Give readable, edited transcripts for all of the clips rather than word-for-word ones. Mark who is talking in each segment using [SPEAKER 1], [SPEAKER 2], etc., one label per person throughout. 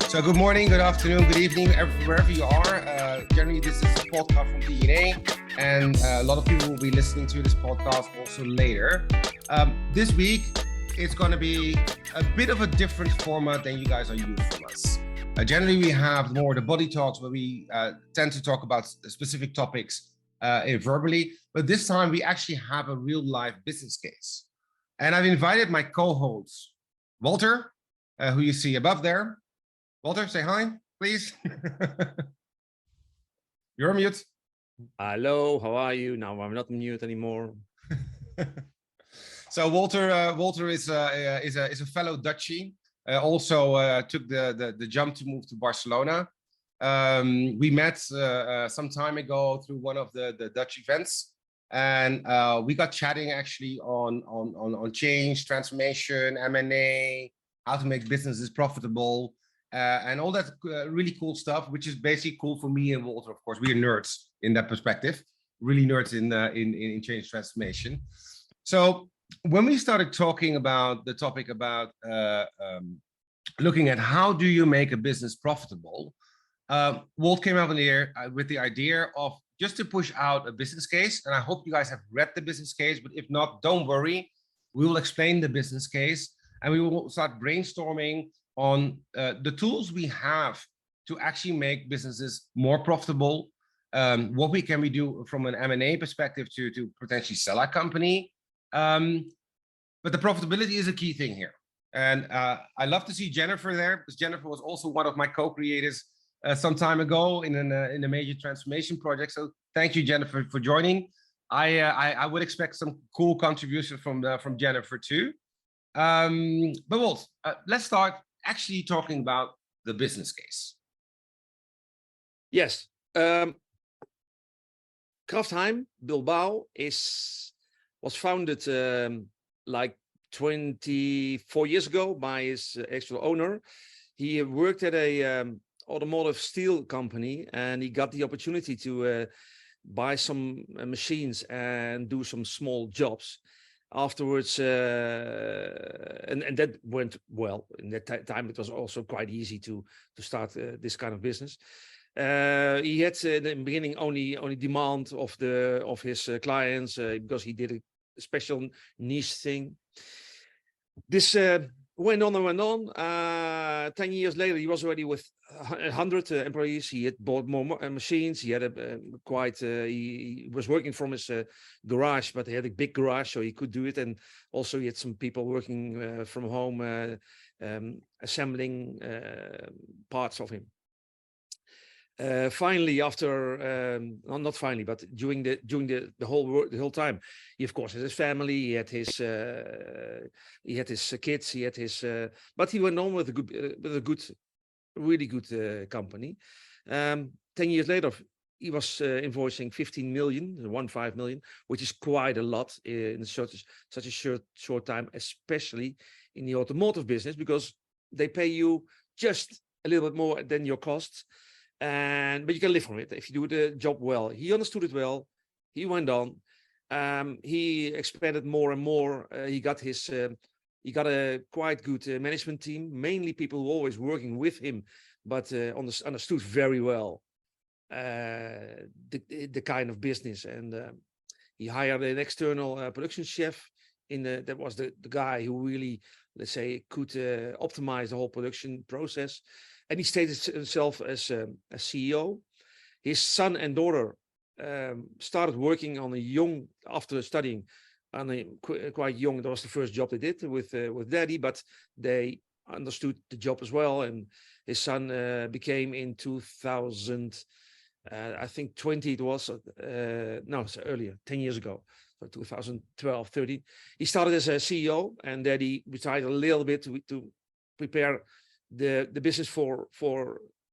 [SPEAKER 1] So good morning, good afternoon, good evening, wherever you are. Generally, this is a podcast from DNA, and a lot of people will be listening to this podcast also later. This week, it's going to be a bit of a different format than you guys are used from us. Generally, we have more the body talks where we tend to talk about specific topics verbally, but this time we actually have a real life business case. And I've invited my co-host, Walter, who you see above there. Walter, say hi, please. You're on mute.
[SPEAKER 2] Hello, how are you? No, I'm not mute anymore.
[SPEAKER 1] So Walter is a fellow Dutchie. Also took the jump to move to Barcelona. We met some time ago through one of the Dutch events, and we got chatting actually on change, transformation, M&A, how to make businesses profitable. And all that really cool stuff, which is basically cool for me and Walter. Of course, we are nerds in that perspective, really nerds in change transformation. So when we started talking about the topic about looking at how do you make a business profitable, Walt came up in the air with the idea of just to push out a business case. And I hope you guys have read the business case, but if not, don't worry. We will explain the business case and we will start brainstorming on the tools we have to actually make businesses more profitable. What can we do from an M&A perspective to potentially sell our company? But the profitability is a key thing here. And I love to see Jennifer there, because Jennifer was also one of my co-creators some time ago in a major transformation project. So thank you, Jennifer, for joining. I would expect some cool contribution from Jennifer too. But Walt, let's start actually talking about the business case.
[SPEAKER 2] Yes. Kraftheim Bilbao was founded like 24 years ago by his actual owner. He worked at a automotive steel company, and he got the opportunity to buy some machines and do some small jobs. Afterwards, and that went well. In that time, it was also quite easy to start this kind of business. He had in the beginning only demand of his clients because he did a special niche thing. This went on and went on. 10 years later, he was already with 100 employees. He had bought more machines. He had he was working from his garage, but he had a big garage, so he could do it. And also he had some people working from home, assembling parts of him. Finally, after not finally, but during the whole time, he of course had his family. He had his kids. He had his. But he went on with a really good company. 10 years later, he was invoicing 15 million, which is quite a lot in such a short time, especially in the automotive business, because they pay you just a little bit more than your costs. But you can live from it if you do the job well. He understood it well. He went on. He expanded more and more. He got a quite good management team, mainly people who were always working with him, but understood very well the kind of business. And he hired an external production chef. That was the guy who really, let's say, could optimize the whole production process. And he stated himself as a CEO. His son and daughter started working after studying, quite young. That was the first job they did with daddy, but they understood the job as well. And his son became in 2000, I think 20 it was, no, it's earlier, 10 years ago. So 2012, 13. He started as a CEO, and daddy retired a little bit to prepare the business for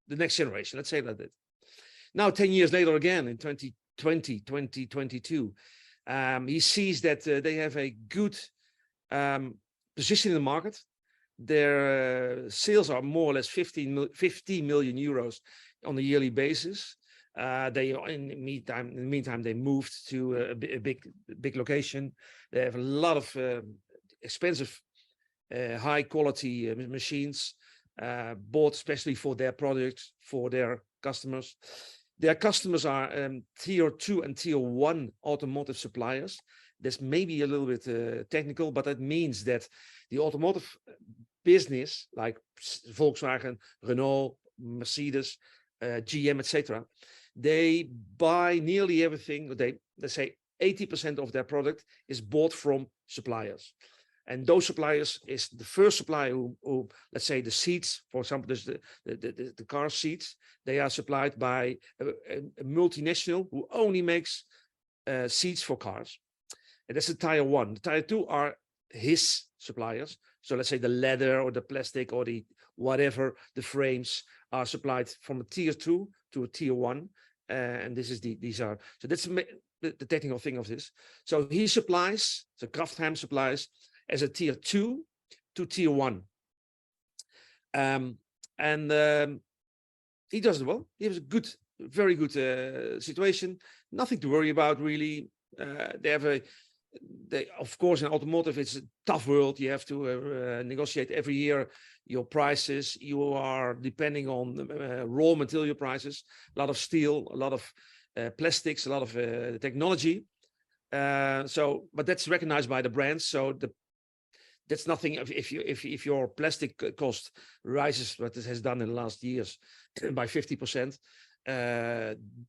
[SPEAKER 2] the next generation, let's say like that. Now 10 years later, again in 2022, he sees that they have a good position in the market. Their sales are more or less 50 million euros on a yearly basis. They in the meantime they moved to a big location. They have a lot of expensive, high quality machines, bought especially for their products, for their customers. Their customers are tier 2 and tier 1 automotive suppliers. That's maybe a little bit technical, but that means that the automotive business, like Volkswagen, Renault, Mercedes, GM, etc., they buy nearly everything. Let's say 80% of their product is bought from suppliers. And those suppliers is the first supplier who let's say the seats, for example, there's the car seats, they are supplied by a multinational who only makes seats for cars. And that's the tier 1. The tier 2 are his suppliers. So let's say the leather or the plastic or the whatever, the frames are supplied from a tier 2 to a tier 1. And this is so that's the technical thing of this. So he supplies, so Kraftheim supplies as a tier 2 to tier 1. He does it well. He has a good, very good situation. Nothing to worry about, really. Of course, in automotive, it's a tough world. You have to negotiate every year your prices. You are depending on raw material prices, a lot of steel, a lot of plastics, a lot of technology. But that's recognized by the brands. So that's nothing. If your plastic cost rises, what it has done in the last years by 50%,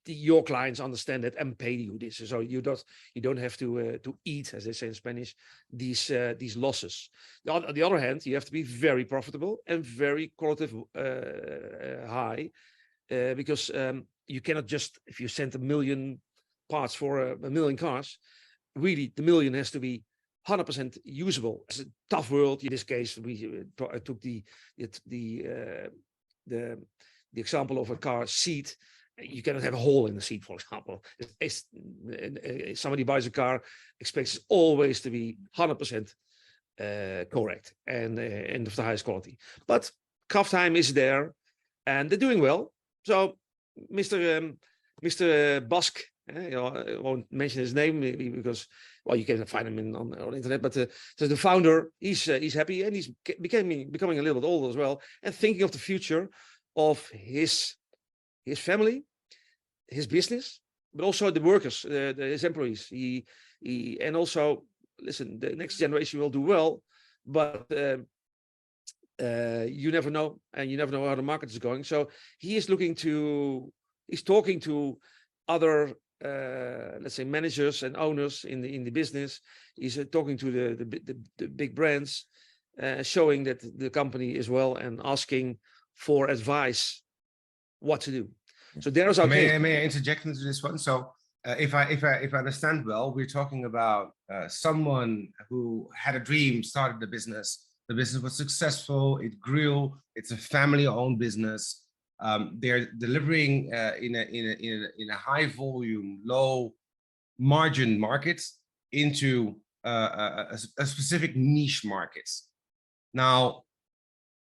[SPEAKER 2] your clients understand that and pay you this. So you don't have to eat, as they say in Spanish, these losses. On the other hand, you have to be very profitable and very qualitative high, because you cannot just, if you send 1 million parts for a million cars, really the million has to be 100% usable. It's a tough world. In this case, I took the example of a car seat. You cannot have a hole in the seat, for example. Somebody buys a car, expects always to be 100% correct and of the highest quality. But Kraftheim is there, and they're doing well. So Mr. Bask, I won't mention his name because, well, you can find him on the internet. But so the founder, he's happy, and he's becoming a little bit older as well, and thinking of the future of his family, his business, but also the workers, his employees. And also, listen, the next generation will do well, but you never know, and you never know how the market is going. So he's talking to other, let's say, managers and owners in the business. He's talking to the big brands, showing that the company is well and asking for advice what to do. So there's our case.
[SPEAKER 1] May I interject into this one? So if I understand well, we're talking about someone who had a dream, started the business. The business was successful. It grew. It's a family-owned business. They're delivering in a high volume, low margin markets into a specific niche markets. Now,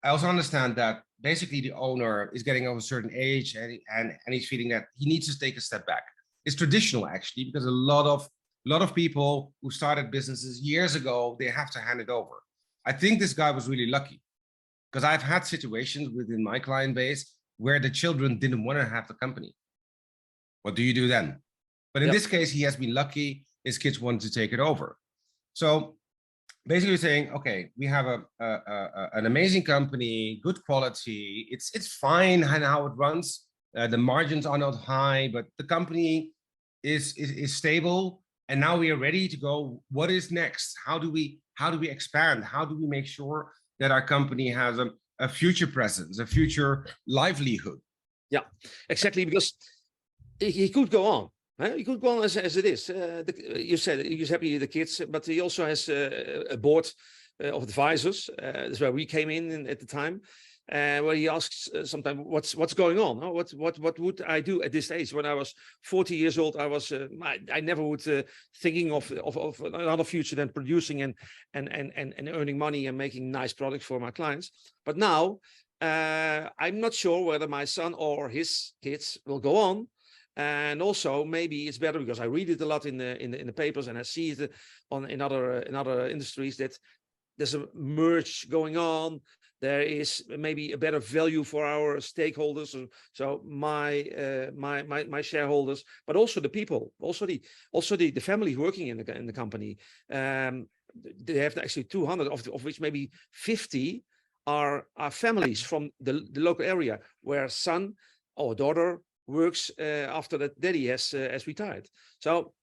[SPEAKER 1] I also understand that basically the owner is getting of a certain age, and he's feeling that he needs to take a step back. It's traditional, actually, because a lot of people who started businesses years ago, they have to hand it over. I think this guy was really lucky, because I've had situations within my client base where the children didn't want to have the company. What do you do then? But in this case, he has been lucky. His kids wanted to take it over. So basically saying, okay, we have an amazing company, good quality. It's fine and how it runs. The margins are not high, but the company is stable. And now we are ready to go. What is next? How do we expand? How do we make sure that our company has a future presence, a future livelihood?
[SPEAKER 2] Yeah, exactly, because he could go on. He could go on as it is. You said he's happy with the kids, but he also has a board of advisors. That's where we came in at the time, where he asks sometimes, "What's going on? What would I do at this age? When I was 40 years old, I never would thinking of another future than producing and earning money and making nice products for my clients. But now I'm not sure whether my son or his kids will go on." And also maybe it's better, because I read it a lot in the papers, and I see it in other industries, that there's a merge going on. There is maybe a better value for our stakeholders. So my shareholders, but also the people, also the family working in the company. They have actually 200 of which maybe 50 are families from the local area, where son or daughter works after that daddy has retired. So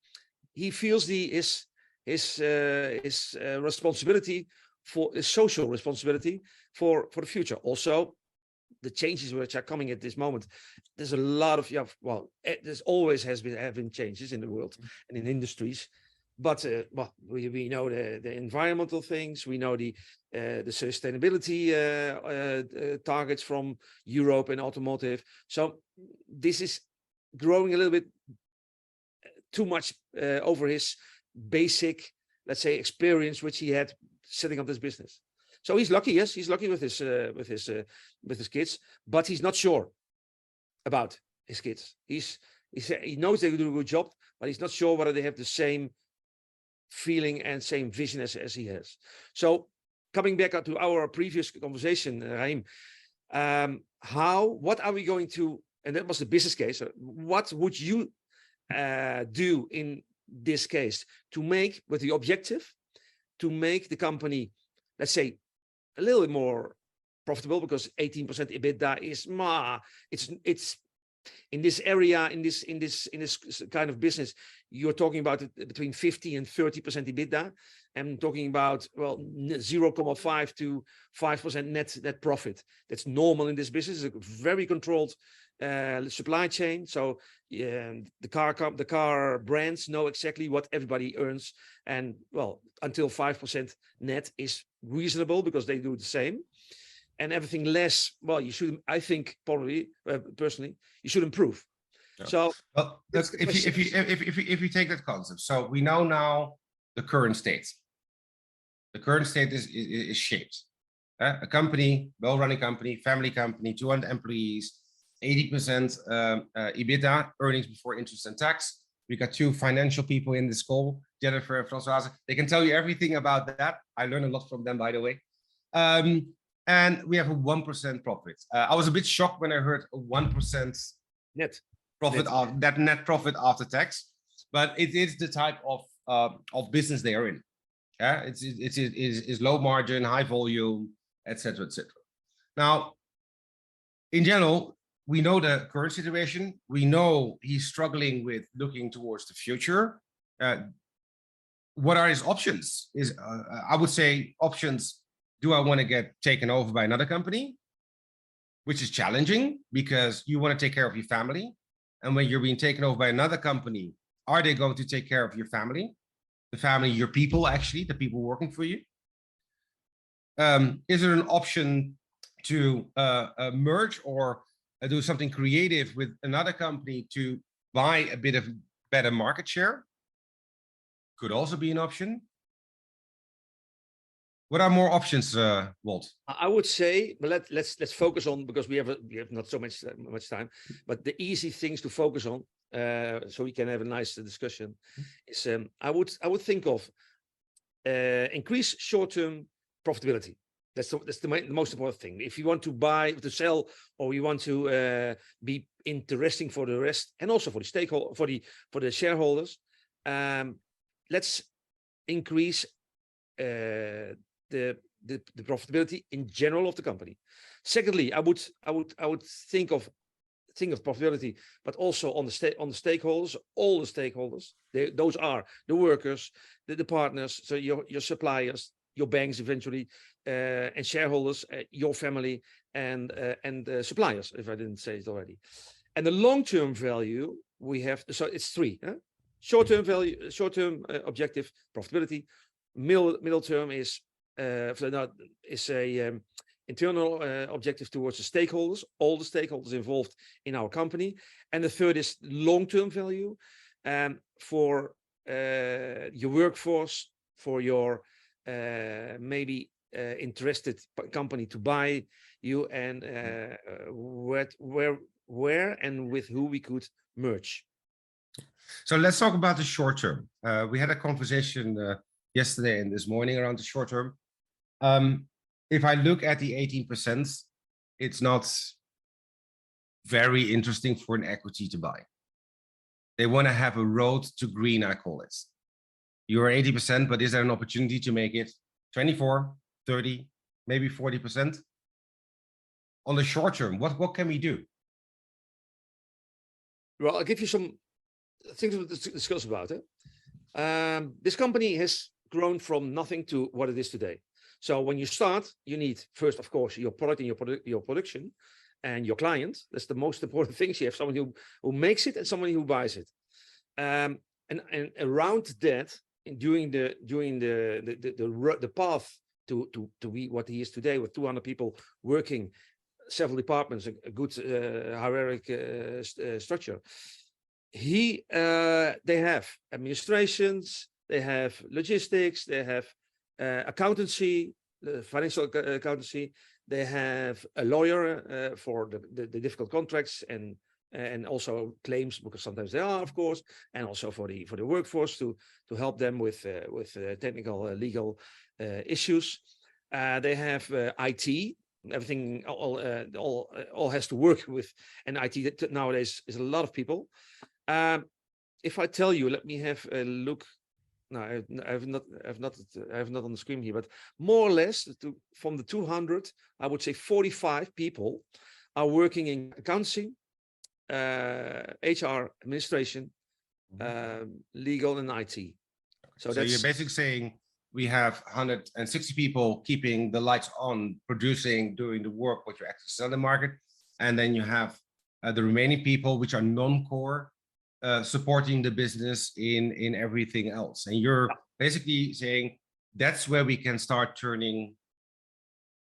[SPEAKER 2] he feels his responsibility, for his social responsibility for the future. Also, the changes which are coming at this moment, there's a lot of there's always have been changes in the world and in industries, but we know the environmental things, we know the sustainability targets from Europe and automotive. So this is growing a little bit too much over his basic, let's say, experience which he had setting up this business. So he's lucky. Yes, he's lucky with his kids, but he's not sure about his kids. He knows they do a good job, but he's not sure whether they have the same feeling and same vision as he has. So coming back to our previous conversation, Rahim, what are we going to? And that was the business case. What would you do in this case to make, with the objective to make the company, let's say, a little bit more profitable? Because 18% EBITDA is it's in this area, in this kind of business, you're talking about between 50 and 30% EBITDA. I'm talking about 0.5 to 5% net profit. That's normal in this business. It's a very controlled supply chain. So the car brands know exactly what everybody earns, and until 5% net is reasonable, because they do the same. And everything less, you should, I think, probably personally, you should improve.
[SPEAKER 1] Yeah.
[SPEAKER 2] So
[SPEAKER 1] if you take that concept, so we know now the current state. The current state is shaped. A company, well-running company, family company, 200 employees, 80% EBITDA, earnings before interest and tax. We got two financial people in this call, Jennifer and Françoise. They can tell you everything about that. I learned a lot from them, by the way. And we have a 1% profit. I was a bit shocked when I heard a 1%
[SPEAKER 2] net
[SPEAKER 1] profit that net profit after tax, but it is the type of business they are in. Yeah, it's low margin, high volume, etc., etc. Now, in general, we know the current situation. We know he's struggling with looking towards the future. What are his options? I would say options. Do I want to get taken over by another company? Which is challenging, because you want to take care of your family. And when you're being taken over by another company, are they going to take care of your family? The family, your people, actually, the people working for you? Is there an option to merge or do something creative with another company to buy a bit of better market share? Could also be an option. What are more options, Walt?
[SPEAKER 2] I would say, but let's focus on, because we have not so much time, but the easy things to focus on, so we can have a nice discussion. Is I would think of increase short-term profitability. That's the most important thing. If you want to buy, to sell, or you want to be interesting for the rest, and also for the stakeholder, for the shareholders, let's increase the profitability in general of the company. Secondly, I would think of profitability, but also on the stakeholders, all the stakeholders. Those are the workers, the partners, so your suppliers, your banks eventually, and shareholders, your family, and suppliers, if I didn't say it already. And the long-term value we have, so it's three. Short-term value, short-term objective, profitability. Middle term is a internal objective towards the stakeholders, all the stakeholders involved in our company. And the third is long-term value for your workforce, for your maybe interested company to buy you, and where and with who we could merge.
[SPEAKER 1] So let's talk about the short term. We had a conversation yesterday and this morning around the short term. If I look at the 18%, it's not very interesting for an equity to buy. They want to have a road to green, I call it. You're 80%, but is there an opportunity to make it 24, 30, maybe 40%? On the short term, what can we do?
[SPEAKER 2] Well, I'll give you some things to discuss about it. This company has grown from nothing to what it is today. So when you start, you need first, of course, your product and your production and your client. That's the most important things. You have someone who makes it and someone who buys it. And around that, during the path to be what he is today, with 200 people working, several departments, a good hierarchical structure. They have administrations, they have logistics, they have accountancy, financial accountancy. They have a lawyer for the difficult contracts and also claims, because sometimes they are, of course, and also for the workforce to help them with technical legal issues. They have IT. Everything all has to work with, and IT nowadays is a lot of people. If I tell you, let me have a look. No, I have not on the screen here, but more or less from the 200, I would say 45 people are working in accounting, HR, administration, legal, and IT. So that's,
[SPEAKER 1] you're basically saying we have 160 people keeping the lights on, producing, doing the work, what you actually sell in the market. And then you have the remaining people, which are non-core, supporting the business in everything else. And you're basically saying that's where we can start turning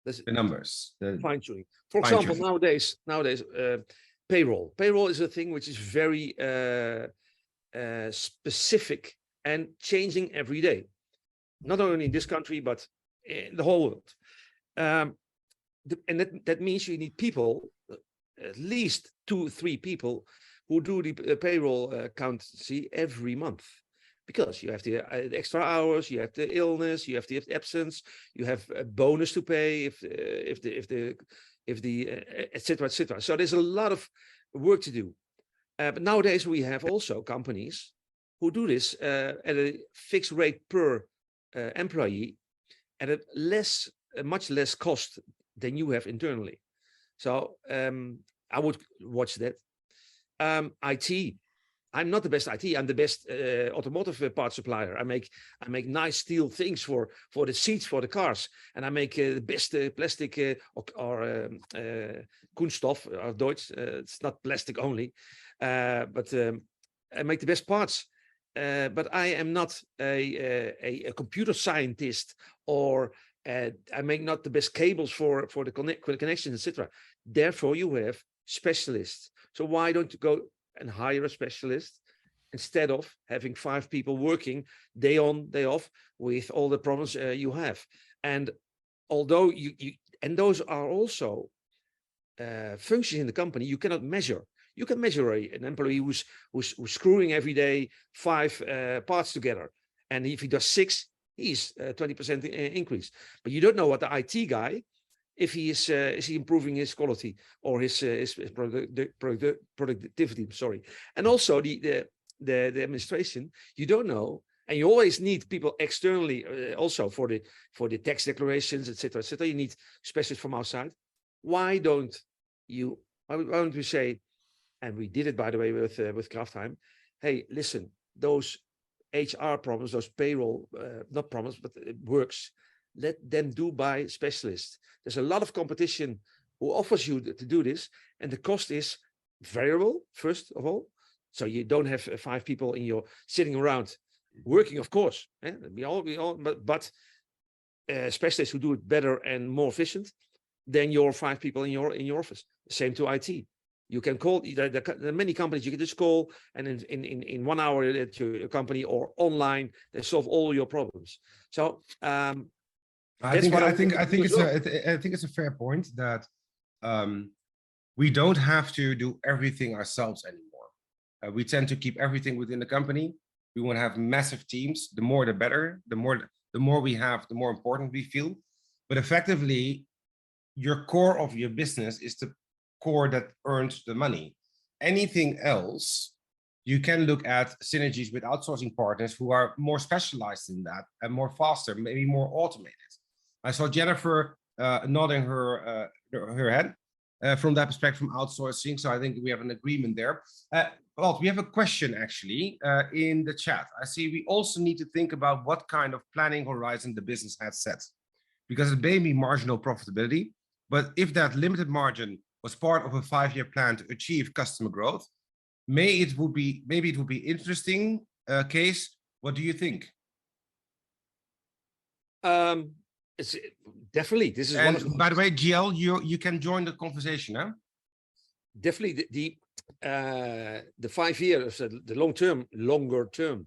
[SPEAKER 1] the numbers.
[SPEAKER 2] Fine tuning. For example, nowadays, payroll. Payroll is a thing which is very specific and changing every day. Not only in this country, but in the whole world. And that means you need people, at least 2-3 people, who do the payroll accountancy every month, because you have the extra hours, you have the illness, you have the absence, you have a bonus to pay if the etc. etc. So there's a lot of work to do. But nowadays we have also companies who do this at a fixed rate per employee at a much less cost than you have internally. So I would watch that. IT. I'm not the best IT. I'm the best automotive part supplier. I make nice steel things for the seats for the cars, and I make the best plastic or Kunststoff or Deutsch. It's not plastic only, but I make the best parts. But I am not a computer scientist, or I make not the best cables for the connections, etc. Therefore, you have specialists. So why don't you go and hire a specialist instead of having 5 people working day on, day off with all the problems you have? And although and those are also functions in the company you cannot measure. You can measure an employee who's screwing every day 5 parts together, and if he does 6, he's 20% increase. But you don't know what the IT guy, if he is he improving his quality or his productivity. Sorry, and also the administration. You don't know, and you always need people externally also for the tax declarations, etc., etc. You need specialists from outside. Why don't we say? And we did it, by the way, with Kraftheim. Hey, listen, those HR problems, those payroll, not problems, but it works. Let them do by specialists. There's a lot of competition who offers you to do this, and the cost is variable, first of all. So you don't have 5 people sitting around working, of course. But specialists who do it better and more efficient than your 5 people in your office. Same to IT. You can call, there are many companies you can just call, and in 1 hour at your company or online, they solve all your problems. So
[SPEAKER 1] I think it's a fair point that we don't have to do everything ourselves anymore. We tend to keep everything within the company. We want to have massive teams. The more, the better. The more we have, the more important we feel. But effectively, your core of your business is the core that earns the money. Anything else, you can look at synergies with outsourcing partners who are more specialized in that and more faster, maybe more automated. I saw Jennifer nodding her head from that perspective from outsourcing. So I think we have an agreement there. Well, we have a question actually in the chat. I see we also need to think about what kind of planning horizon the business has set, because it may be marginal profitability, but if that limited margin was part of a 5-year plan to achieve customer growth, maybe it would be interesting case. What do you think?
[SPEAKER 2] It's definitely, this is one of the,
[SPEAKER 1] by the way, GL, you can join the conversation, huh?
[SPEAKER 2] Definitely the 5 years, the longer term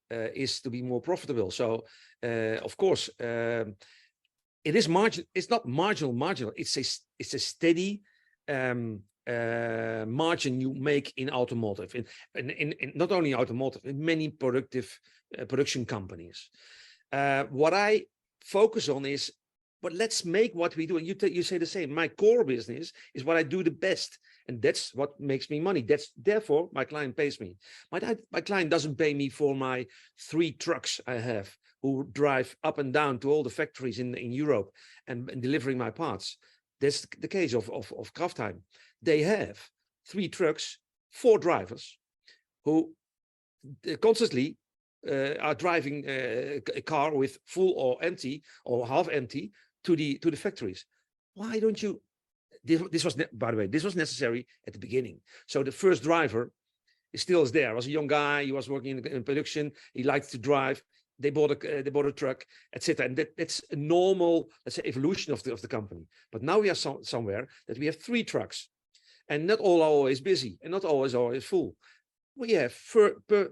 [SPEAKER 2] is to be more profitable. So of course, it is margin. It's not marginal. It's a steady margin you make in automotive, in not only automotive, in many production companies. What I focus on is, but let's make what we do. And you say the same. My core business is what I do the best, and that's what makes me money. Therefore my client pays me. My client doesn't pay me for my 3 trucks I have, who drive up and down to all the factories in Europe and delivering my parts. That's the case of Kraftheim. They have 3 trucks, 4 drivers, who constantly are driving a car with full or empty or half empty to the factories. Why don't you? This was, by the way, this was necessary at the beginning. So the first driver still is there. Was a young guy. He was working in production. He liked to drive. They bought a truck, etc. And that's a normal, let's say, evolution of the company. But now we are somewhere that we have 3 trucks, and not all are always busy, and not always full. We have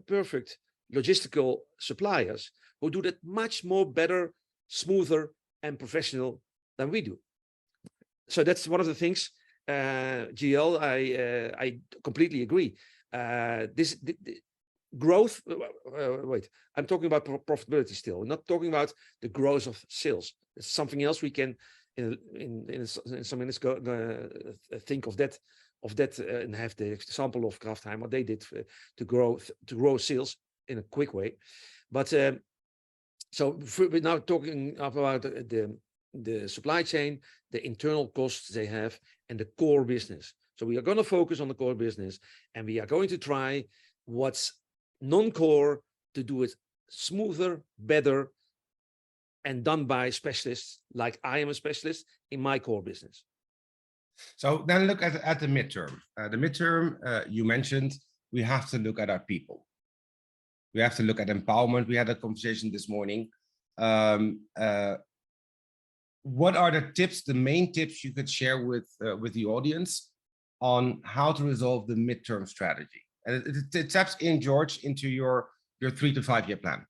[SPEAKER 2] perfect logistical suppliers who do that much more better, smoother, and professional than we do. So that's one of the things, GL. I completely agree. Growth, wait, I'm talking about profitability still, not talking about the growth of sales. It's something else. We can in some minutes think of that and have the example of Kraftheim, what they did to grow sales in a quick way. But so we're now talking about the supply chain, the internal costs they have, and the core business. So we are going to focus on the core business, and we are going to try what's non-core to do it smoother, better, and done by specialists like I am a specialist in my core business.
[SPEAKER 1] So then look at the midterm. The midterm, you mentioned, we have to look at our people. We have to look at empowerment. We had a conversation this morning. What are the tips, the main tips you could share with the audience on how to resolve the midterm strategy? And it taps in, George, into your 3 to 5 year plan.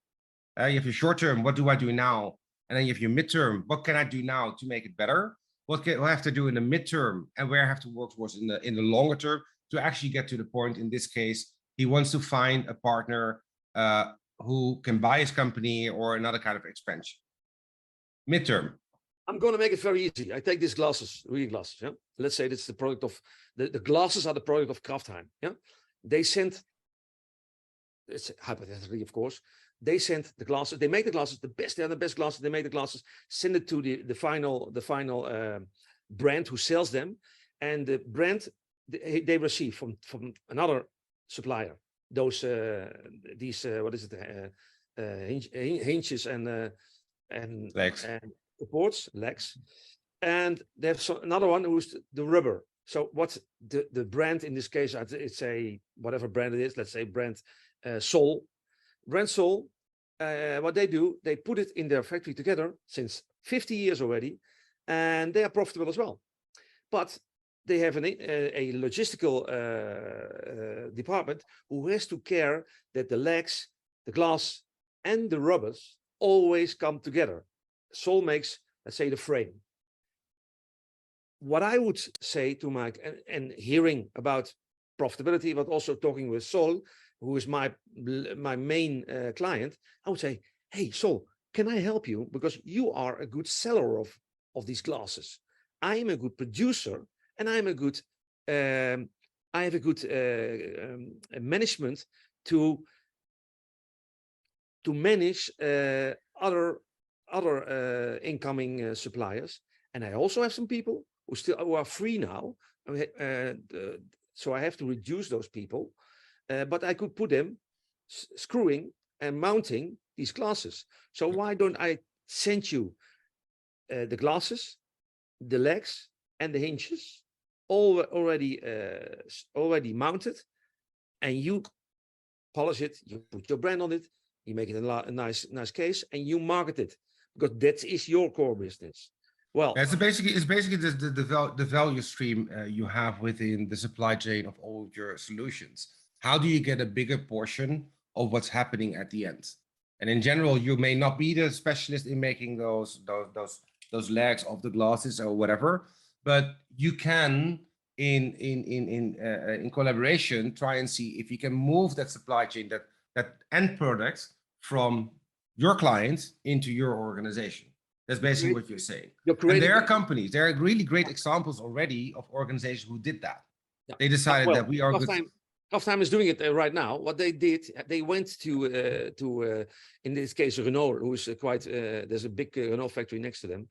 [SPEAKER 1] You have your short term, what do I do now? And then you have your midterm, what can I do now to make it better? What do I have to do in the midterm, and where I have to work towards in the longer term to actually get to the point? In this case, he wants to find a partner who can buy his company or another kind of expansion. Midterm.
[SPEAKER 2] I'm going to make it very easy. I take these glasses, reading glasses. Yeah, let's say that's the product of the glasses are the product of Kraftheim. Yeah, they sent. It's hypothetically, of course. They sent the glasses. They make the glasses the best. They are the best glasses. They make the glasses. Send it to the final brand who sells them, and the brand they receive from another supplier. Those these what is it? Hinges and
[SPEAKER 1] legs.
[SPEAKER 2] And supports, legs, and there's another one who's the rubber. So what's the brand in this case? It's a whatever brand it is. Let's say brand Sol. Brand Sol. What they do, they put it in their factory together since 50 years already, and they are profitable as well. But they have a logistical department who has to care that the legs, the glass, and the rubbers always come together. Sol makes, let's say, the frame. What I would say to Mike, and hearing about profitability, but also talking with Sol, who is my main client, I would say, hey, Sol, can I help you? Because you are a good seller of these glasses. I am a good producer, and I'm a good, I have a good management to manage other incoming suppliers. And I also have some people who are free now. So I have to reduce those people, but I could put them screwing and mounting these glasses. So why don't I send you the glasses, the legs, and the hinges already mounted, and you polish it, you put your brand on it, you make it a nice case, and you market it, because that is your core business. Well,
[SPEAKER 1] it's basically the value stream you have within the supply chain of all your solutions. How do you get a bigger portion of what's happening at the end? And in general, you may not be the specialist in making those legs of the glasses or whatever, but you can in collaboration try and see if you can move that supply chain, that end product from your client into your organization. That's basically what you're saying. And there are companies, there are really great examples already of organizations who did that. Yeah. They decided that we are good.
[SPEAKER 2] Kraftheim is doing it right now. What they did, they went to in this case, Renault, who is quite, there's a big Renault factory next to them.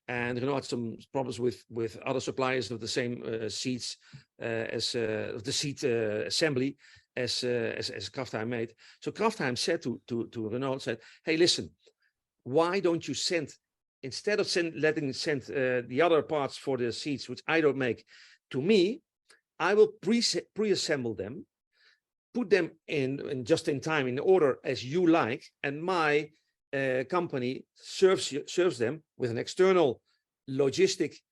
[SPEAKER 2] And Renault had some problems with other suppliers of the same seats as the seat assembly as Kraftheim made. So Kraftheim said to Renault, said, hey, listen, why don't you send, instead of letting the other parts for the seats, which I don't make, to me, I will pre-assemble them, put them in just in time, in order as you like, and my company serves them with an external logistic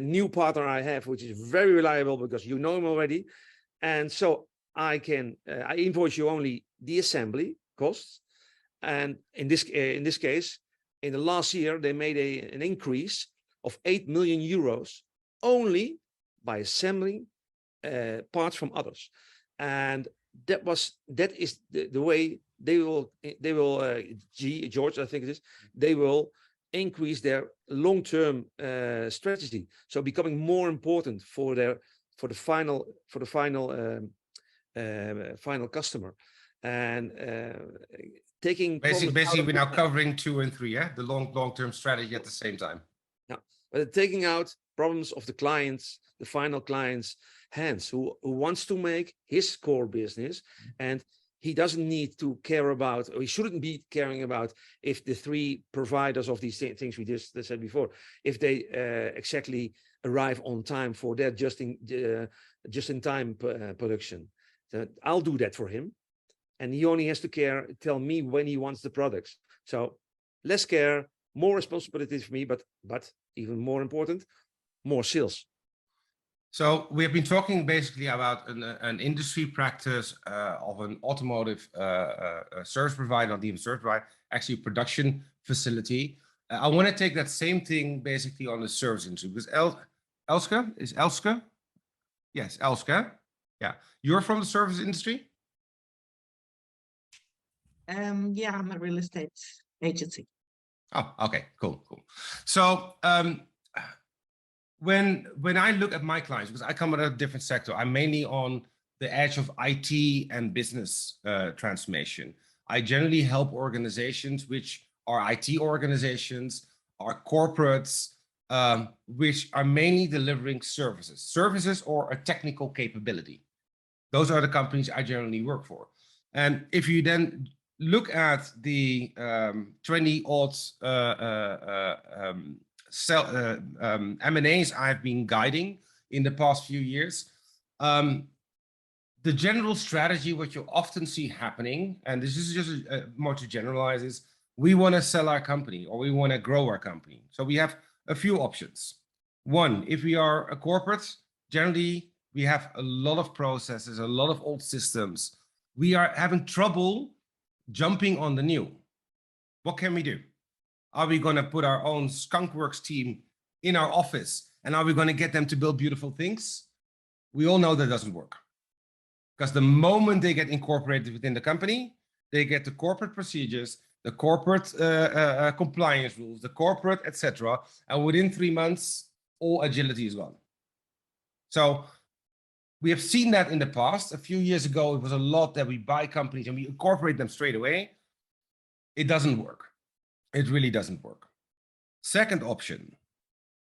[SPEAKER 2] new partner I have, which is very reliable because you know him already. And so I can I invoice you only the assembly costs. And in this case, in the last year, they made an increase of 8 million euros only by assembling parts from others. And that is the way they will George, I think it is, they will increase their long-term strategy. So becoming more important for the final customer, and taking
[SPEAKER 1] basically we're now covering 2 and 3, yeah, the long-term strategy at the same time.
[SPEAKER 2] Yeah, but taking out problems of the clients, the final client's hands, who wants to make his core business, and he doesn't need to care about, or he shouldn't be caring about, if the 3 providers of these things we just said before, if they exactly arrive on time for their just-in-time production. So I'll do that for him, and he only has to tell me when he wants the products. So less care, more responsibility for me, but even more important, more sales.
[SPEAKER 1] So we have been talking basically about an industry practice of an automotive service provider, not even service provider, actually a production facility. I want to take that same thing basically on the service industry, because Elske? Yes, Elske. Yeah, you're from the service industry?
[SPEAKER 3] Yeah, I'm a real estate agency.
[SPEAKER 1] Oh, okay, cool. So when I look at my clients, because I come at a different sector, I'm mainly on the edge of IT and business transformation. I generally help organizations which are IT organizations, are corporates, which are mainly delivering services or a technical capability. Those are the companies I generally work for. And if you then look at the 20-odd M&As I've been guiding in the past few years, the general strategy, what you often see happening, and this is just more to generalize, is we want to sell our company or we want to grow our company. So we have a few options. One, if we are a corporate, generally we have a lot of processes, a lot of old systems. We are having trouble jumping on the new. What can we do? Are we going to put our own skunkworks team in our office, and are we going to get them to build beautiful things? We all know that doesn't work. Because the moment they get incorporated within the company, they get the corporate procedures, the corporate compliance rules, the corporate, etc. And within 3 months, all agility is gone. So we have seen that in the past. A few years ago, it was a lot that we buy companies and we incorporate them straight away. It doesn't work. It really doesn't work. Second option,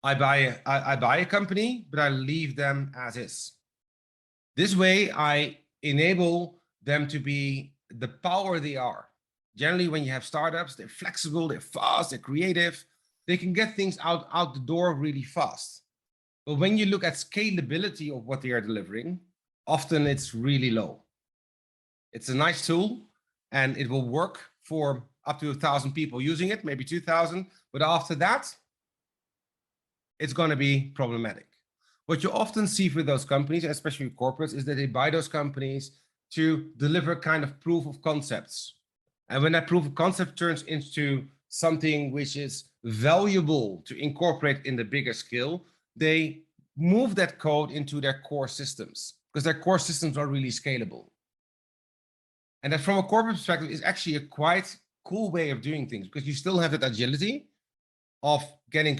[SPEAKER 1] I buy a company, but I leave them as is. This way, I enable them to be the power they are. Generally, when you have startups, they're flexible, they're fast, they're creative. They can get things out the door really fast. But when you look at scalability of what they are delivering, often it's really low. It's a nice tool and it will work for up to 1,000 people using it, maybe 2,000. But after that, it's going to be problematic. What you often see for those companies, especially corporates, is that they buy those companies to deliver kind of proof of concepts. And when that proof of concept turns into something which is valuable to incorporate in the bigger scale, they move that code into their core systems because their core systems are really scalable. And that from a corporate perspective is actually a quite cool way of doing things because you still have that agility of getting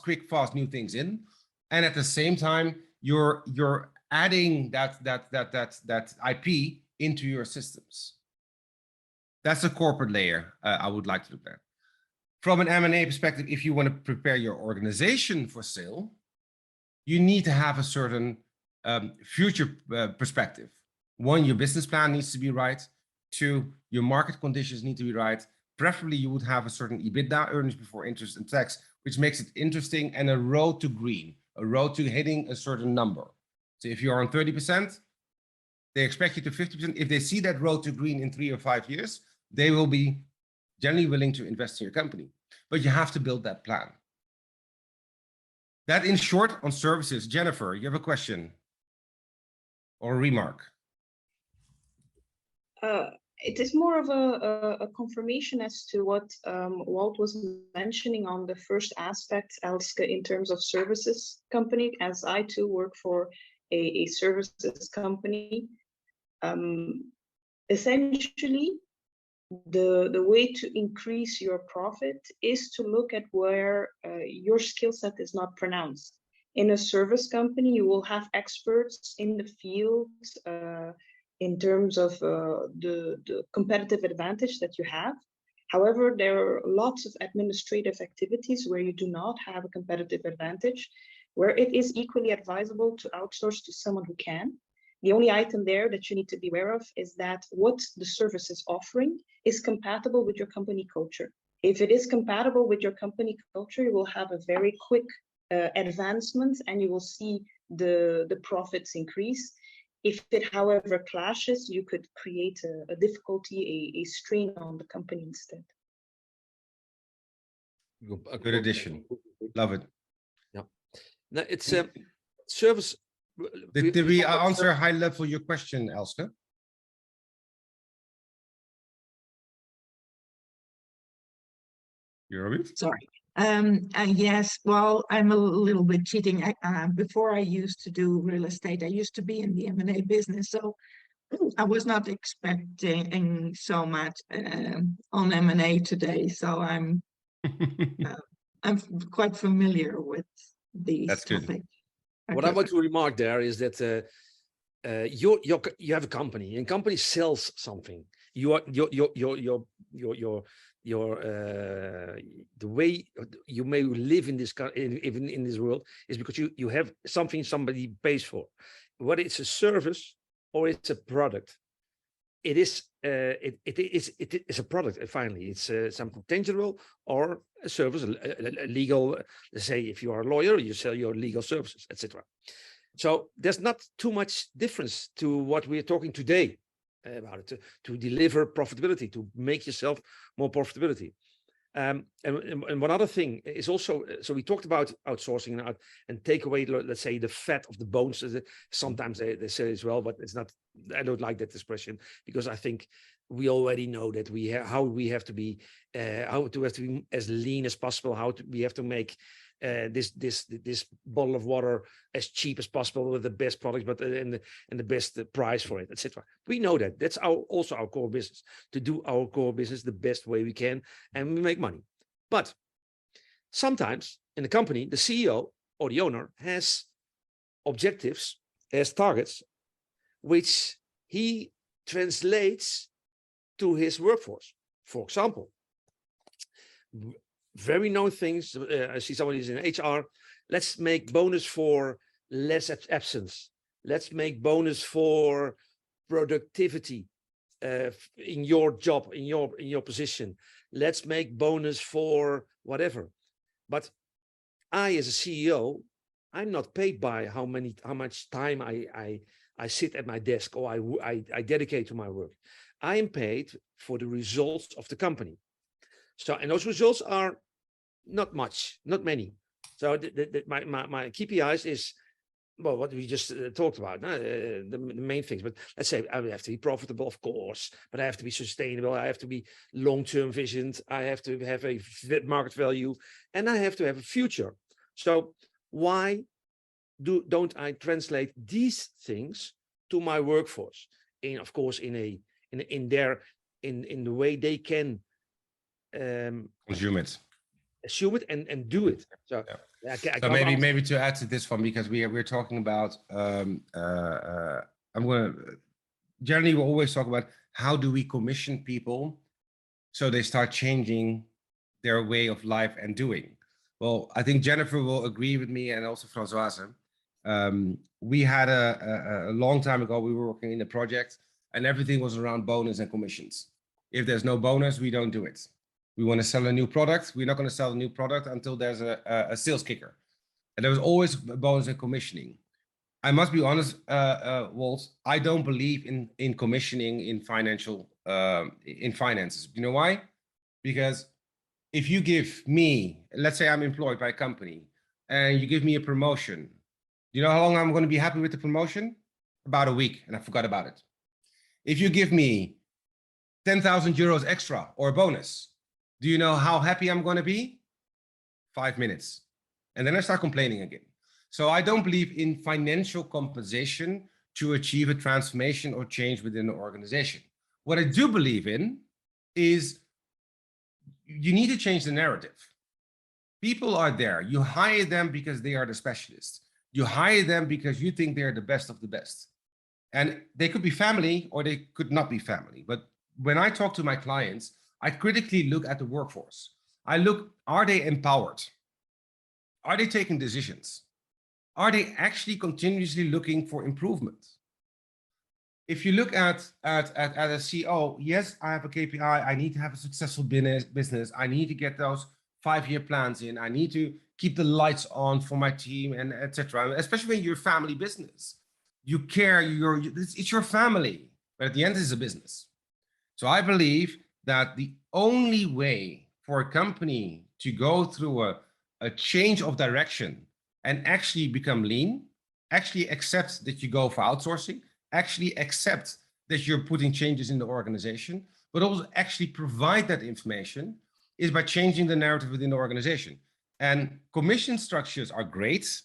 [SPEAKER 1] quick, fast new things in. And at the same time, you're adding that IP into your systems. That's a corporate layer I would like to look at. From an M&A perspective, if you want to prepare your organization for sale, you need to have a certain future perspective. One, your business plan needs to be right. Two, your market conditions need to be right. Preferably, you would have a certain EBITDA, earnings before interest and tax, which makes it interesting, and a road to green, a road to hitting a certain number. So if you're on 30%, they expect you to 50%. If they see that road to green in 3 or 5 years, they will be generally willing to invest in your company. But you have to build that plan. That in short on services. Jennifer, you have a question or a remark?
[SPEAKER 4] It is more of a confirmation as to what Walt was mentioning on the first aspect, Elske, in terms of services company, as I too work for a services company. Essentially, the way to increase your profit is to look at where your skill set is not pronounced. In a service company, you will have experts in the field in terms of the competitive advantage that you have. However, there are lots of administrative activities where you do not have a competitive advantage, where it is equally advisable to outsource to someone who can. The only item there that you need to be aware of is that what the service is offering is compatible with your company culture. If it is compatible with your company culture, you will have a very quick advancement and you will see the profits increase. If it, however, clashes, you could create a difficulty, a strain on the company instead.
[SPEAKER 1] A good addition. Love it.
[SPEAKER 2] Yeah. Now it's service.
[SPEAKER 1] Did we answer high level your question, Elske? You're on mute?
[SPEAKER 3] Sorry. Yes, well, I'm a little bit cheating. Before I used to do real estate, I used to be in the M&A business, so I was not expecting so much on M&A today. So I'm quite familiar with these topics.
[SPEAKER 2] What I want to remark there is that you have a company, and company sells something. The way you may live in this even in this world is because you have something somebody pays for, whether it's a service or it's a product. It is a product. Finally, it's something tangible or a service, a legal. Let's say if you are a lawyer, you sell your legal services, etc. So there's not too much difference to what we're talking today about it, to deliver profitability, to make yourself more profitability. And one other thing is also, so we talked about outsourcing and take away, let's say, the fat of the bones. Sometimes they say as well, but it's not, I don't like that expression, because I think we already know that how we have to be as lean as possible, we have to make this bottle of water as cheap as possible with the best products, but and the best price for it, etc. We know that. That's also our core business, to do our core business the best way we can, and we make money. But sometimes in the company, the CEO or the owner has objectives, has targets, which he translates to his workforce. For example, very known things. I see somebody is in HR. Let's make bonus for less absence. Let's make bonus for productivity in your job, in your position. Let's make bonus for whatever. But I, as a CEO, I'm not paid by how much time I sit at my desk or I dedicate to my work. I am paid for the results of the company. So, and those results are not many. So my KPIs is, well, what we just talked about, the main things. But let's say I have to be profitable, of course, but I have to be sustainable. I have to be long-term visioned. I have to have a market value, and I have to have a future. So why don't I translate these things to my workforce? In, of course, in the way they can
[SPEAKER 1] consume it,
[SPEAKER 2] assume it, and do it. So,
[SPEAKER 1] yeah. So maybe to add to this one, because we're talking about generally we always talk about how do we commission people so they start changing their way of life and doing. Well, I think Jennifer will agree with me, and also Françoise. We had a long time ago, we were working in a project and everything was around bonus and commissions. If there's no bonus, we don't do it. We want to sell a new product. We're not going to sell a new product until there's a sales kicker. And there was always bonus and commissioning. I must be honest, Walt, I don't believe in commissioning in finances. You know why? Because if you give me, let's say I'm employed by a company and you give me a promotion, you know how long I'm going to be happy with the promotion? About a week, and I forgot about it. If you give me 10,000 euros extra or a bonus, do you know how happy I'm going to be? 5 minutes. And then I start complaining again. So I don't believe in financial compensation to achieve a transformation or change within the organization. What I do believe in is you need to change the narrative. People are there. You hire them because they are the specialists. You hire them because you think they're the best of the best. And they could be family or they could not be family. But when I talk to my clients, I critically look at the workforce. I look, are they empowered? Are they taking decisions? Are they actually continuously looking for improvement? If you look at a CEO, yes, I have a KPI. I need to have a successful business. I need to get those 5-year plans in. I need to keep the lights on for my team, and etc. Especially when you're a family business, you care. It's your family, but at the end, it's a business. So I believe that the only way for a company to go through a change of direction and actually become lean, actually accept that you go for outsourcing, actually accept that you're putting changes in the organization, but also actually provide that information, is by changing the narrative within the organization. And commission structures are great.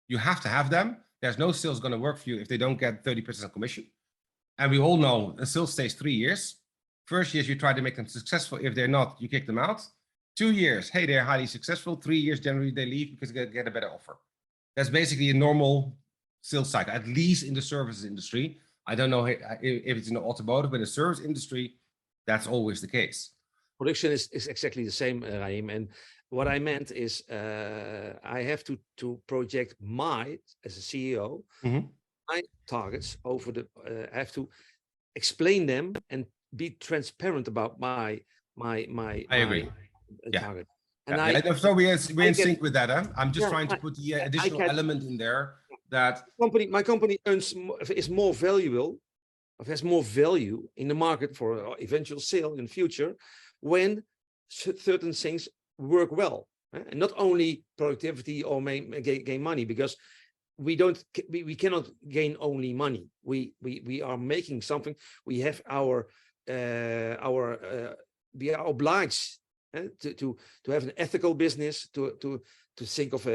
[SPEAKER 1] You have to have them. There's no sales going to work for you if they don't get 30% commission. And we all know a sales stays 3 years. First years, you try to make them successful. If they're not, you kick them out. 2 years, hey, they're highly successful. 3 years, generally they leave because they get a better offer. That's basically a normal sales cycle, at least in the services industry. I don't know if it's in the automotive, but in the service industry, that's always the case.
[SPEAKER 2] Production is exactly the same, Rahim. And what I meant is I have to project as a CEO, my targets over the, I have to explain them and be transparent about my target. And
[SPEAKER 1] so we're in sync with that. Huh? I'm just trying to put the additional element in there that
[SPEAKER 2] my company is more valuable, has more value in the market for eventual sale in the future when certain things work well, and not only productivity or gain money, because we cannot gain only money. We are making something. We have our we are obliged to have an ethical business, to think of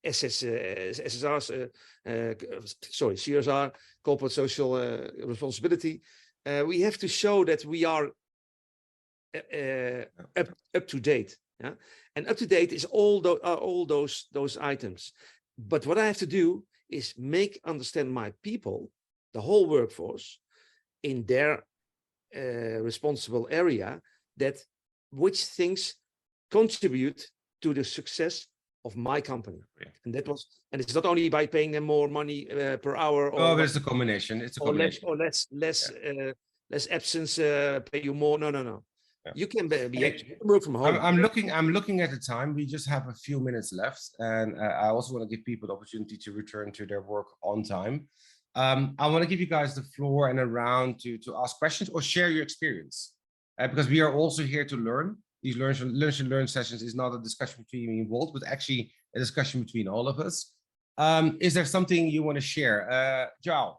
[SPEAKER 2] CSR, corporate social responsibility. We have to show that we are up to date. Yeah, and up to date is all those items. But what I have to do is understand my people, the whole workforce, in their responsible area, that which things contribute to the success of my company. Yeah. And it's not only by paying them more money per hour, or
[SPEAKER 1] but it's a combination. It's a combination.
[SPEAKER 2] Or less absence, pay you more. No. Yeah. You can work from home.
[SPEAKER 1] I'm looking at the time. We just have a few minutes left, and I also want to give people the opportunity to return to their work on time. I want to give you guys the floor and a round to ask questions or share your experience, because we are also here to learn. These learn sessions is not a discussion between me and Walt, but actually a discussion between all of us. Is there something you want to share? João,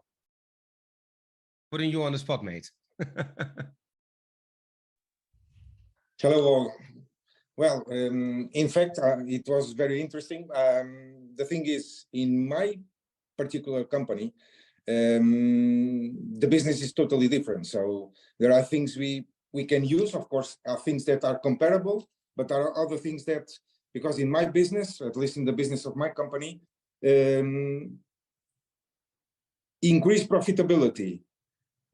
[SPEAKER 1] putting you on the spot, mate.
[SPEAKER 5] Hello all. Well, in fact, it was very interesting. The thing is, in my particular company, the business is totally different. So there are things we can use, of course, are things that are comparable, but there are other things that, because in my business, at least in the business of my company, increase profitability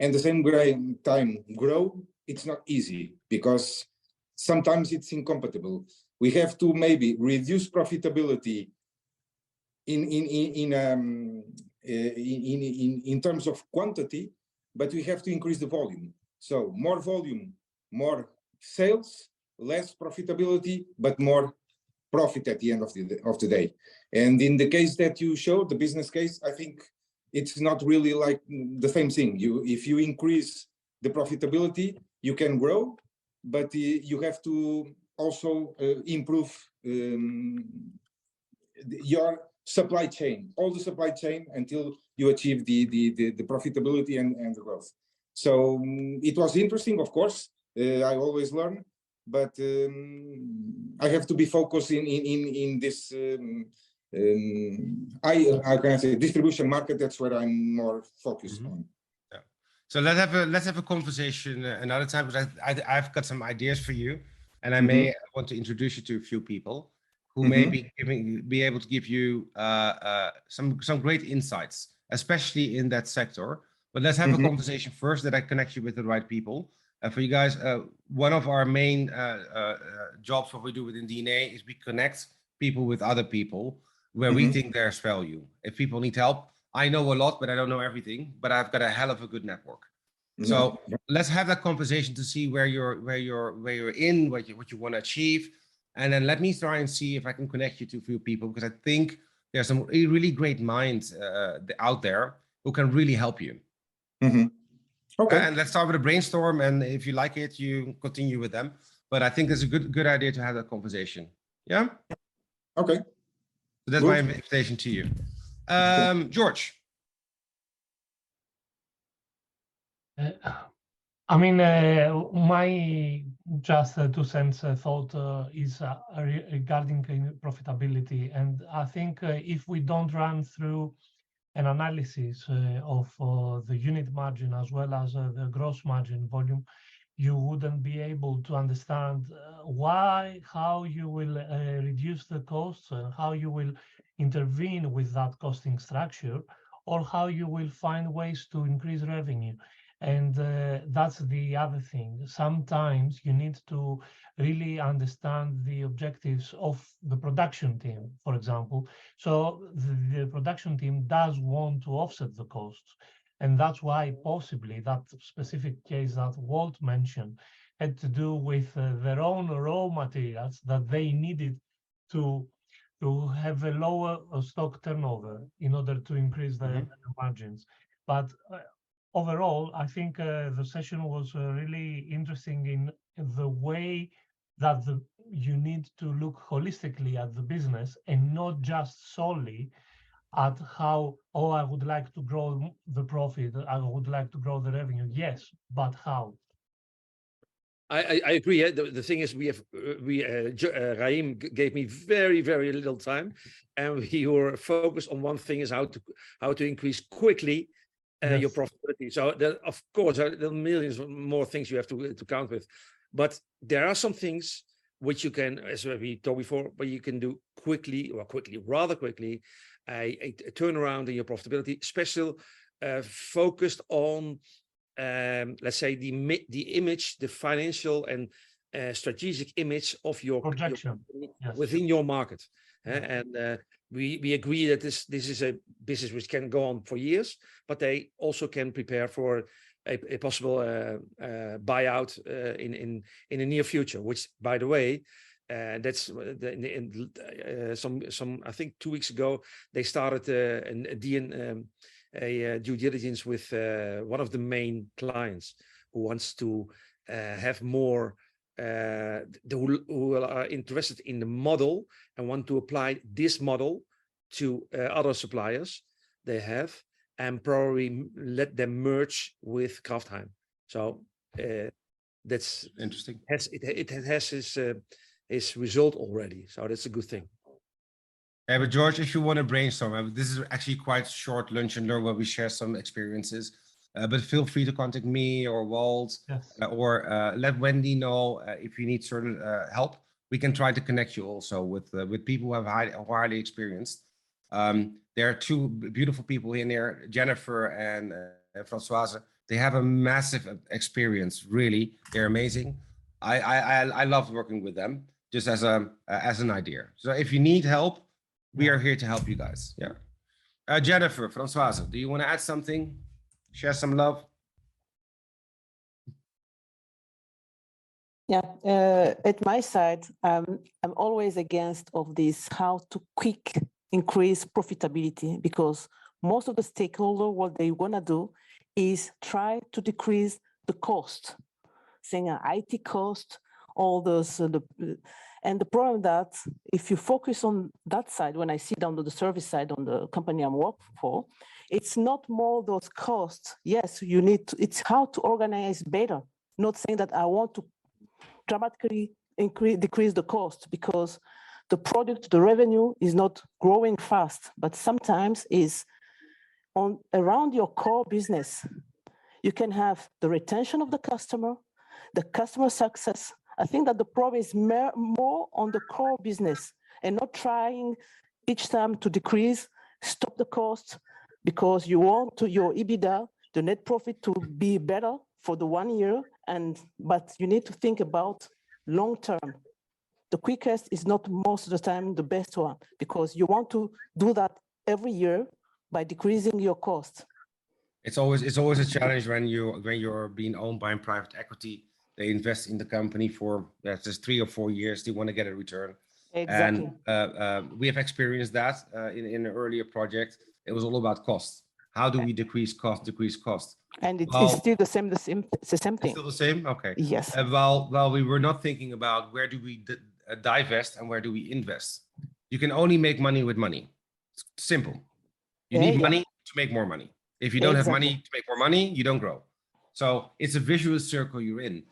[SPEAKER 5] and the same time grow, it's not easy, because sometimes it's incompatible. We have to maybe reduce profitability in terms of quantity, but we have to increase the volume. So more volume, more sales, less profitability, but more profit at the end of the day. And in the case that you showed, the business case, I think it's not really like the same thing. If you increase the profitability, you can grow, but you have to also improve your supply chain, all the supply chain, until you achieve the profitability and the growth. So it was interesting, of course. I always learn, but I have to be focused in this how can I say, distribution market. That's where I'm more focused on.
[SPEAKER 1] Yeah. So let's have a conversation another time, because I've got some ideas for you, and I may want to introduce you to a few people who may be able to give you some great insights, especially in that sector. But let's have a conversation first, that I connect you with the right people. For you guys, one of our main jobs, what we do within DNA, is we connect people with other people where we think there's value. If people need help, I know a lot, but I don't know everything, but I've got a hell of a good network. So let's have that conversation to see where you're in, what you want to achieve. And then let me try and see if I can connect you to a few people, because I think there's some really great minds out there who can really help you. Okay. And let's start with a brainstorm, and if you like it, you continue with them. But I think it's a good idea to have that conversation. Yeah. Okay. So that's my invitation to you, George.
[SPEAKER 6] I mean, my just 2 cents thought is regarding profitability, and I think if we don't run through an analysis of the unit margin as well as the gross margin volume, you wouldn't be able to understand how you will reduce the costs and how you will intervene with that costing structure, or how you will find ways to increase revenue. And that's the other thing. Sometimes you need to really understand the objectives of the production team, for example. So the production team does want to offset the costs. And that's why possibly that specific case that Walt mentioned had to do with their own raw materials that they needed to have a lower stock turnover in order to increase their margins. But overall, I think the session was really interesting in the way that you need to look holistically at the business and not just solely at how, oh, I would like to grow the profit, I would like to grow the revenue. Yes, but how?
[SPEAKER 2] I agree. The thing is, Rahim gave me very, very little time, and we were focused on one thing: is how to increase quickly your
[SPEAKER 6] Yes.
[SPEAKER 2] profitability. So of course, there are millions more things you have to count with, but there are some things which you can, as we talked before, but you can do rather quickly, a turnaround in your profitability, especially focused on. Let's say the image, the financial and strategic image of your
[SPEAKER 6] Projection.
[SPEAKER 2] company
[SPEAKER 6] Yes.
[SPEAKER 2] within your market.
[SPEAKER 6] Yeah.
[SPEAKER 2] And we agree that this is a business which can go on for years, but they also can prepare for a possible buyout in the near future. Which, by the way, that's some I think 2 weeks ago they started a due diligence with one of the main clients who wants to have more who are interested in the model and want to apply this model to other suppliers they have, and probably let them merge with Kraftheim. So that's
[SPEAKER 1] Interesting.
[SPEAKER 2] it has his result already, so that's a good thing.
[SPEAKER 1] Yeah, but George, if you want to brainstorm, this is actually quite short lunch and learn where we share some experiences. But feel free to contact me or Walt,
[SPEAKER 6] Yes.
[SPEAKER 1] or let Wendy know if you need certain help. We can try to connect you also with people who have highly experienced. There are two beautiful people in there, Jennifer and Françoise. They have a massive experience. Really, they're amazing. I love working with them, just as an idea. So if you need help, we are here to help you guys. Yeah. Jennifer, Françoise, do you want to add something? Share some love?
[SPEAKER 7] Yeah, at my side, I'm always against of this, how to quick increase profitability, because most of the stakeholder, what they want to do is try to decrease the cost, saying an IT cost, all those, and the problem that if you focus on that side, when I sit down to the service side on the company I'm working for, it's not more those costs. Yes, you need to, it's how to organize better, not saying that I want to dramatically decrease the cost, because the product, the revenue is not growing fast, but sometimes is on around your core business. You can have the retention of the customer success. I think that the problem is more on the core business and not trying each time to decrease, stop the cost, because you want to, your EBITDA, the net profit, to be better for the 1 year, but you need to think about long term. The quickest is not most of the time the best one, because you want to do that every year by decreasing your cost.
[SPEAKER 1] It's always a challenge when you're being owned by private equity. They invest in the company for just 3 or 4 years. They want to get a return.
[SPEAKER 7] Exactly.
[SPEAKER 1] And we have experienced that in an earlier project. It was all about cost. How do we decrease cost?
[SPEAKER 7] And it's still the same thing.
[SPEAKER 1] It's still the same? Okay.
[SPEAKER 7] Yes.
[SPEAKER 1] Well, we were not thinking about where do we divest and where do we invest. You can only make money with money. It's simple. You need money to make more money. If you don't have money to make more money, you don't grow. So it's a vicious circle you're in.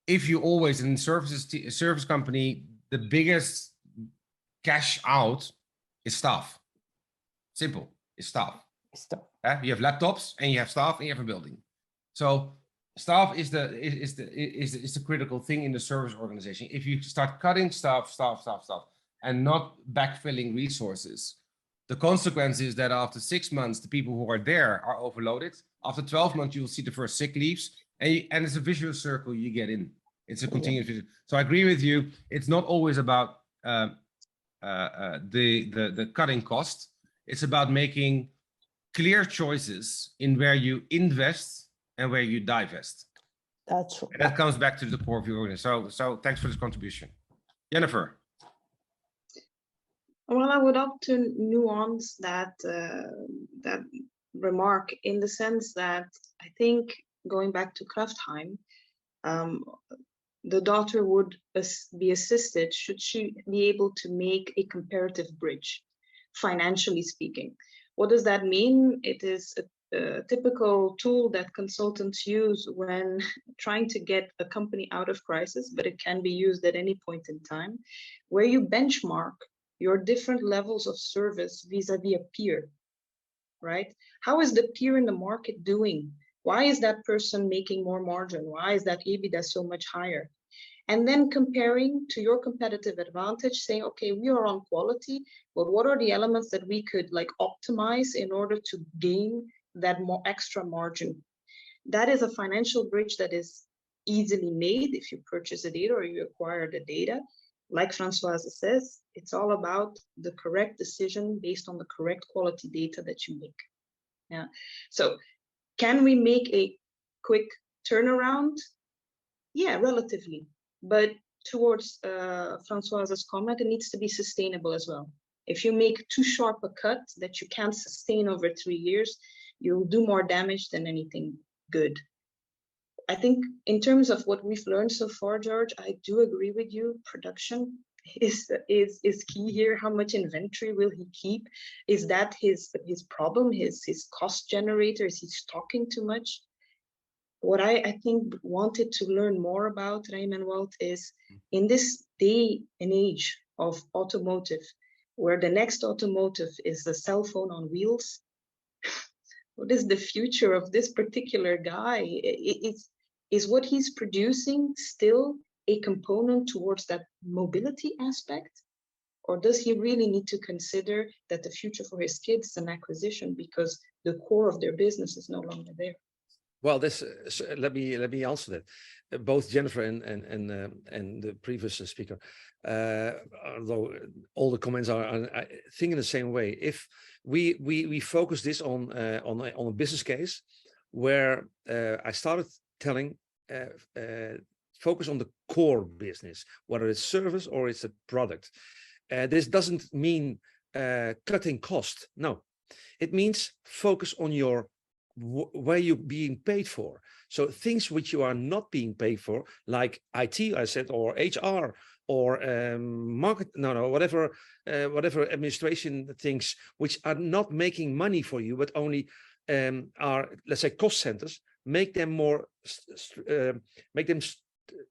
[SPEAKER 1] If you always in service company, the biggest cash out is staff. Simple, it's staff. You have laptops and you have staff and you have a building. So staff is the critical thing in the service organization. If you start cutting staff, and not backfilling resources, the consequence is that after 6 months, the people who are there are overloaded. After 12 months, you'll see the first sick leaves, and it's a vicious circle you get in. It's a continuous vicious. So I agree with you. It's not always about the cutting cost. It's about making clear choices in where you invest and where you divest.
[SPEAKER 7] That's true.
[SPEAKER 1] And that comes back to the core of your organization. So thanks for this contribution. Jennifer.
[SPEAKER 4] Well, I would opt to nuance that remark in the sense that I think, going back to Kraftheim, the daughter would be assisted should she be able to make a comparative bridge. financially speaking. What does that mean? It is a typical tool that consultants use when trying to get a company out of crisis, but it can be used at any point in time, where you benchmark your different levels of service vis-a-vis a peer, right? How is the peer in the market doing? Why is that person making more margin? Why is that EBITDA so much higher? And then comparing to your competitive advantage, saying, okay, we are on quality, but what are the elements that we could like optimize in order to gain that more extra margin? That is a financial bridge that is easily made if you purchase the data or you acquire the data. Like Françoise says, it's all about the correct decision based on the correct quality data that you make. Yeah. So can we make a quick turnaround? Yeah, relatively. But towards Françoise's comment, it needs to be sustainable as well. If you make too sharp a cut that you can't sustain over 3 years, you'll do more damage than anything good. I think in terms of what we've learned so far, George, I do agree with you. Production is key here. How much inventory will he keep? Is that his problem, his cost generator? Is he stocking too much? What I think wanted to learn more about, Rahim and Walt, is in this day and age of automotive, where the next automotive is the cell phone on wheels, what is the future of this particular guy? Is what he's producing still a component towards that mobility aspect? Or does he really need to consider that the future for his kids is an acquisition because the core of their business is no longer there?
[SPEAKER 2] Well, this let me answer that. Both Jennifer and the previous speaker, although all the comments are thinking the same way. If we focus this on a business case, where I started telling, focus on the core business, whether it's service or it's a product. This doesn't mean cutting cost. No, it means focus on your where you're being paid for. So things which you are not being paid for, like IT, I said, or HR, or whatever administration things which are not making money for you, but only are, let's say, cost centers. Make them more, make them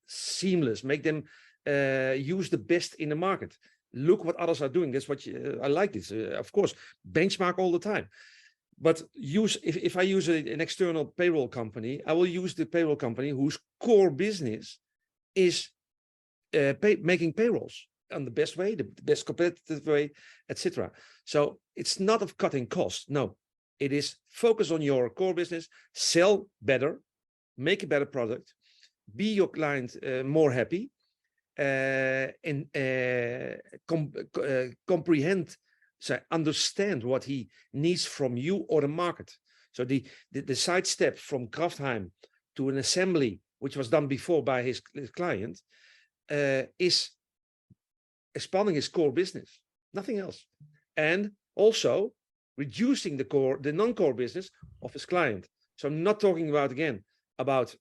[SPEAKER 2] seamless. Make them use the best in the market. Look what others are doing. That's what I like this. Of course, benchmark all the time. But if I use an external payroll company, I will use the payroll company whose core business is making payrolls on the best way, the best competitive way, etc. So it's not of cutting costs. No, it is focus on your core business, sell better, make a better product, be your client more happy, and comprehend. So understand what he needs from you or the market. So the sidestep from Kraftheim to an assembly, which was done before by his client, is expanding his core business, nothing else. And also reducing the non-core business of his client. So I'm not talking about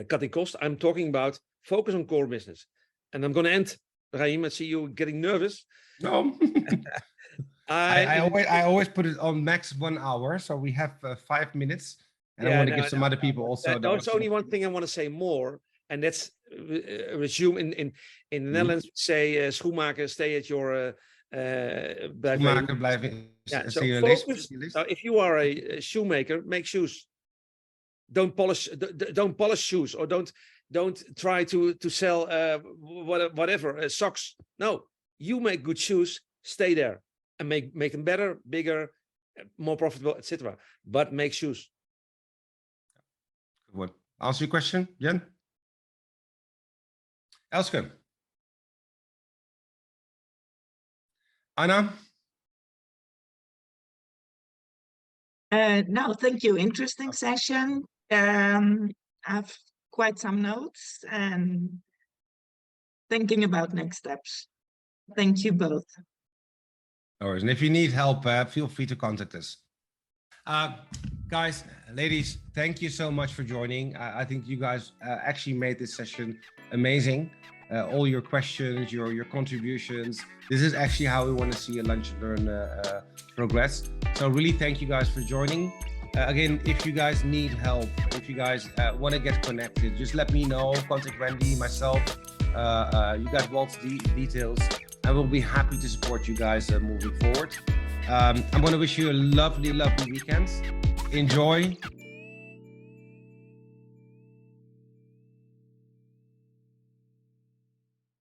[SPEAKER 2] cutting costs. I'm talking about focus on core business. And I'm going to end, Rahim, I see you getting nervous.
[SPEAKER 1] No, I always put it on max 1 hour, so we have 5 minutes, and I want to give some other people also.
[SPEAKER 2] There's only one thing I want to say more, and that's resume in the Netherlands. Say schoenmaker, stay at your.
[SPEAKER 1] Schoenmaker blijven.
[SPEAKER 2] Yeah, so focus. So if you are a shoemaker, make shoes. Don't polish shoes, or don't try to sell whatever socks. No. You make good shoes, stay there, and make them better, bigger, more profitable, etc. But make shoes.
[SPEAKER 1] Good one. Answer your question, Jen? Elske? Anna?
[SPEAKER 3] No, thank you. Interesting session. I have quite some notes and thinking about next steps. Thank you both.
[SPEAKER 1] No worries. And if you need help, feel free to contact us. Guys, ladies, thank you so much for joining. I think you guys actually made this session amazing. all your questions, your contributions. This is actually how we want to see a Lunch and Learn progress. So really thank you guys for joining. Again, if you guys need help, if you guys want to get connected, just let me know, contact Randy, myself. You got Walt's details. I will be happy to support you guys moving forward. I'm going to wish you a lovely, lovely weekend. Enjoy.